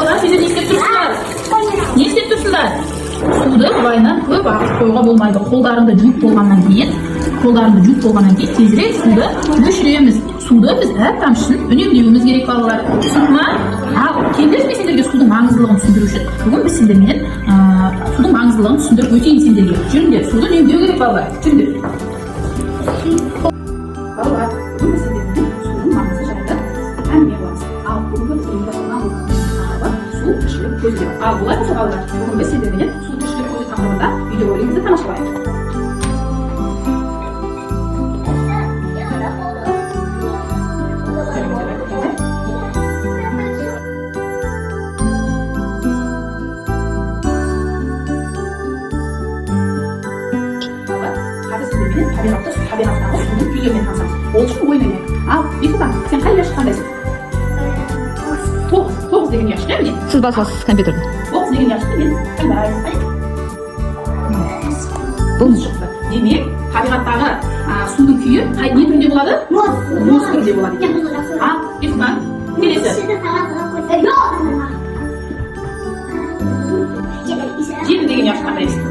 Балалар, сіздер не істеп тұрсыздар? Не істеп тұрсыздар? Суды былайынан көп ағызып қоюға болмайды. Қолдарыңды жуып болғаннан кейін тезірек суды өшіреміз. Суды біз әр тамшысын үнемдеуіміз керек, балалар. Түсінді ма? Ал келіңдер, мен сендерге судың маңыздылығын түсіндіру үшін бүгін біз сендермен судың маңыздылығын түсіндіріп өтейін сендерге. Жүріңдер, суды үнемдеу керек, балалар. Жүріңдер. Балалар, бүгін біз сендермен судың маңызы жайлы әңгіме қыламыз. Ал бүгінгі біздің тақырыбы су тіршілік көзі деп. Ал бұлай болса, балалар, бүгін біз сендермен су тіршілік көзі тақырыбында видеоролигімізді тамашалайық. Табиғаттағы судың күйімен танысамыз. Ол үшін ойнайық. Ал Бексұлтан, сен қай ұяшық қандайсың? 9 деген ұяшық, міне. Сіз басасыз компьютерді. 9 деген ұяшықты мен қандай? Бұл шықты. Демек, табиғаттағы судың күйі не түрінде болады? Мұз түрінде болады екен. Ал Бексұлтан, келесі. 7 деген ұяшық қандайсың?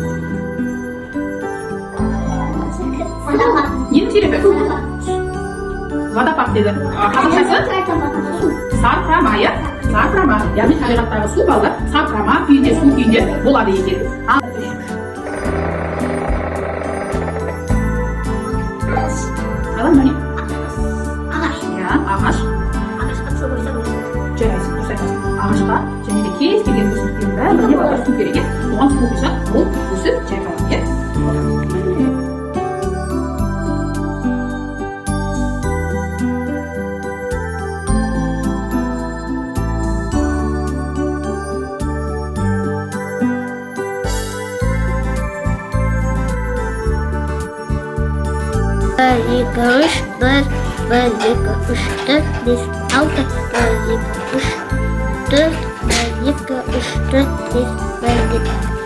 Нені теребі? Водопад деді. Қазақшасы? Сарқырама, иә? Сарқырама. Яғни табиғаттағы су балалар сарқырама күйінде, су күйінде болады екен. Қалам не? Ағаш. Иә, ағаш. Ағашқа су қойса болады. Жарайсың, дұрыс айтасың. Ағашқа және де кез келген өсімдіктің бәріне балалар су керек екен. Оған су құйса, ол өсіп жайқалады, иә? Екі, үш, бір, екі, үш, төрт, бес, алты, екі, үш, төрт, екі, үш, төрт, бес, екі.